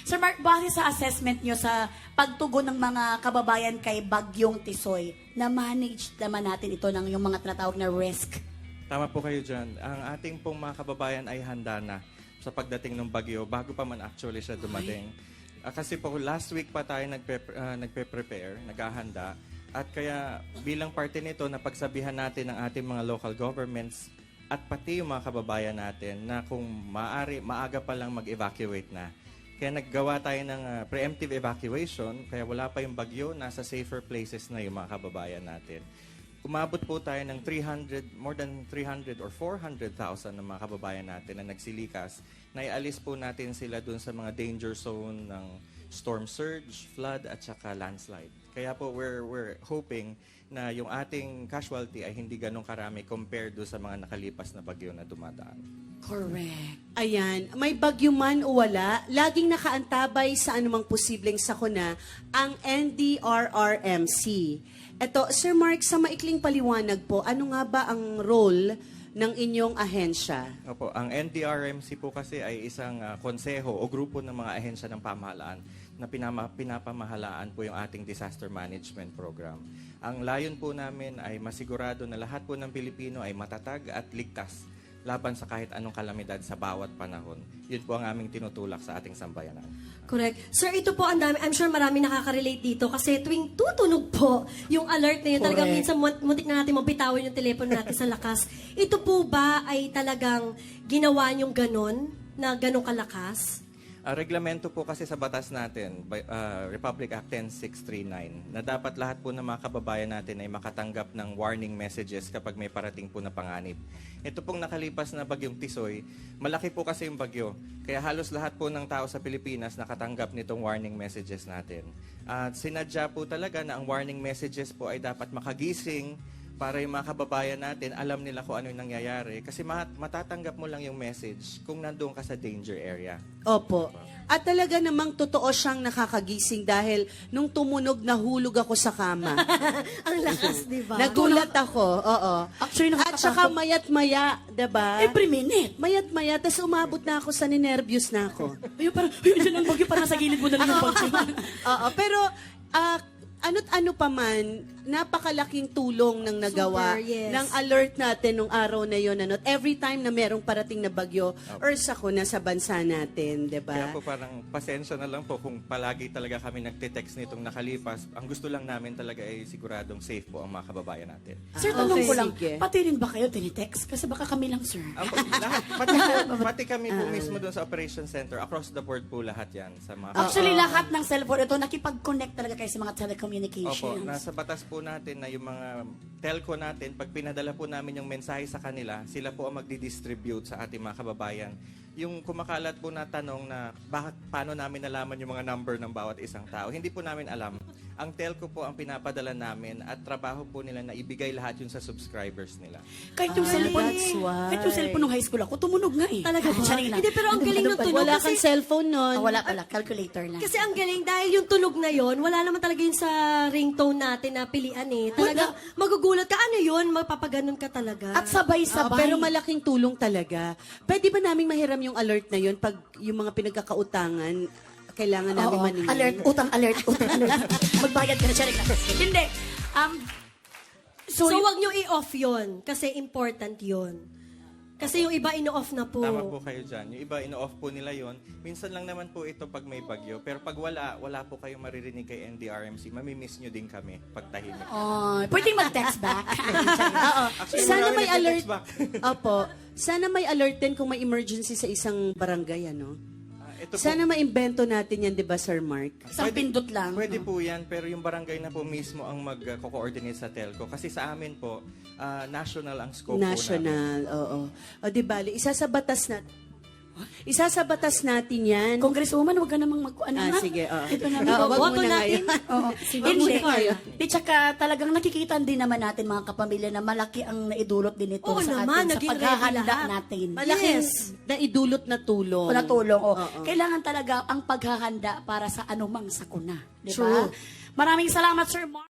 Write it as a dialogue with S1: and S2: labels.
S1: Sir Mark, base sa assessment nyo sa pagtugon ng mga kababayan kay Bagyong Tisoy, na-manage naman natin ito ng yung mga tinatawag na risk.
S2: Tama po kayo dyan. Ang ating pong mga kababayan ay handa na sa pagdating ng bagyo bago pa man actually siya dumating. Kasi po last week pa tayo nagpe-prepare, naghahanda. At kaya bilang parte nito, napagsabihan natin ang ating mga local governments at pati yung mga kababayan natin na kung maaga pa lang mag-evacuate na. Kaya naggawa tayo ng preemptive evacuation, kaya wala pa yung bagyo, nasa safer places na yung mga kababayan natin. Umabot po tayo ng more than 300 or 400,000 ng mga kababayan natin na nagsilikas. Naialis po natin sila dun sa mga danger zone ng storm surge, flood, at saka landslide. Kaya po we're hoping na yung ating casualty ay hindi ganun karami compared do sa mga nakalipas na bagyo na dumadaan.
S1: Correct.
S3: Ayan, may bagyo man o wala, laging nakaantabay sa anumang posibleng sakuna ang NDRRMC. Eto, Sir Mark, sa maikling paliwanag po, ano nga ba ang role ng inyong ahensya?
S2: Opo, ang NDRMC po kasi ay isang konseho o grupo ng mga ahensya ng pamahalaan na pinapamahalaan po yung ating disaster management program. Ang layon po namin ay masigurado na lahat po ng Pilipino ay matatag at ligtas laban sa kahit anong kalamidad sa bawat panahon. Yun po ang aming tinutulak sa ating sambayanan.
S4: Correct. Sir, ito po ang dami. I'm sure marami nakaka-relate dito kasi tuwing tutunog po yung alert na yun, talagang minsan muntik na natin mabitawin yung telepono natin sa lakas. Ito po ba ay talagang ginawa niyong ganon, na ganong kalakas?
S2: Reglamento po kasi sa batas natin, Republic Act 10639, na dapat lahat po ng mga kababayan natin ay makatanggap ng warning messages kapag may parating po na panganib. Ito pong nakalipas na bagyong Tisoy, malaki po kasi yung bagyo. Kaya halos lahat po ng tao sa Pilipinas nakatanggap nitong warning messages natin. At sinadya po talaga na ang warning messages po ay dapat makagising para yung mga kababayan natin, alam nila kung ano yung nangyayari. Kasi matatanggap mo lang yung message kung nandoon ka sa danger area.
S3: Opo. At talaga namang totoo siyang nakakagising dahil nung tumunog, nahulog ako sa kama.
S4: Ang lakas, di ba?
S3: Nagulat ako, oo.
S1: Actually,
S3: At saka mayat-maya, diba?
S1: Every minute.
S3: Mayat-maya, tapos umabot na ako sa ninervyos na ako.
S1: Ayun, parang, ayun, dyan ang bagyo, parang nasa gilid mo na lang yung bagyo.
S3: Oo, pero ano't ano pa man, napakalaking tulong ng nagawa
S4: Super, yes.
S3: ng alert natin nung araw na yon, ano, every time na merong parating na bagyo or sakuna sa bansa natin, 'di
S2: Kaya
S3: ba?
S2: po parang pasensya na lang po kung palagi talaga kami nagte-text nitong nakalipas. Ang gusto lang namin talaga ay siguradong safe po ang mga kababayan natin.
S1: Sir, tanong
S3: Okay,
S1: ko lang,
S3: sige.
S1: pati rin ba kayo tinitext? Kasi baka kami lang, sir.
S2: Lahat, pati kami po mismo doon sa Operation Center, across the board po lahat yan sa mga
S1: Actually, lahat ng cellphone ito, nakipag-connect talaga kayo sa mga
S2: Opo,
S1: telecommunications.
S2: nasa batas po natin na yung mga telco natin, pag pinadala po namin yung mensahe sa kanila, sila po ang magdi-distribute sa ating mga kababayan. Yung kumakalat po na tanong na paano namin nalaman yung mga number ng bawat isang tao, hindi po namin alam. Ang telco po ang pinapadala namin at trabaho po nila na ibigay lahat yun sa subscribers nila.
S1: Kahit yung cellphone,
S3: that's why.
S1: kahit yung cellphone nung high school ako, tumunog nga eh.
S4: Talaga ba?
S1: Charing lang.
S4: Hindi, pero ang galing ng tunog.
S3: Wala
S4: kasi,
S3: kang cellphone nun.
S1: Wala pala, calculator lang.
S4: kasi ang galing, dahil yung tunog na yon, wala naman talaga yun sa ringtone natin na pilian eh. Talaga, magugulat ka, ano yun? Magpapaganon ka talaga.
S1: At sabay-sabay.
S3: Pero malaking tulong talaga. Pwede ba naming mahiram yung alert na yun pag yung mga pinagkakautangan, kailangan namin
S1: Oo,
S3: maningil?
S1: alert, utang alert. Magbayad ka na, charing lang. Hindi.
S4: so, wag nyo i-off yon kasi important yon. Kasi yung iba ino-off na po.
S2: Tama po kayo dyan. Yung iba, ino-off po nila yon. Minsan lang naman po ito pag may bagyo. Pero pag wala po kayong maririnig kay NDRMC, mamimiss nyo din kami pag tahimik.
S1: Oh, pwedeng mag-text back.
S3: Oo.
S2: Actually,
S3: Sana
S2: wala
S3: may
S2: rin
S3: alert.
S2: nagte-text back.
S3: Opo. Sana may alert din kung may emergency sa isang barangay, ano?
S2: Ito po,
S3: Sana maimbento natin yan, di ba, Sir Mark?
S1: Isang pindot lang.
S2: Pwede po yan, pero yung barangay na po mismo ang mag-coordinate sa telco. Kasi sa amin po, national ang scope po namin.
S3: National, oo. O, di bali, isa sa batas natin yan.
S1: Congresswoman, huwag ka namang
S3: Ah, sige, oo.
S1: Ito na.
S3: Oo, wag
S4: Boto
S3: muna
S4: natin.
S3: ngayon.
S1: Oo.
S3: Wag
S1: Hindi.
S3: muna kayo.
S1: Di tsaka talagang nakikita din naman natin mga kapamilya na malaki ang naidulot din ito
S4: Oo
S1: sa
S4: naman,
S1: atin, sa
S4: naging
S1: paghahanda
S4: ready lahat.
S1: natin.
S3: Malaking
S4: Yes.
S3: naidulot na tulong.
S1: O natulong. O.
S3: Oo.
S1: Kailangan talaga ang paghahanda para sa anumang sakuna. Di ba?
S4: True.
S1: Maraming salamat, Sir Mark.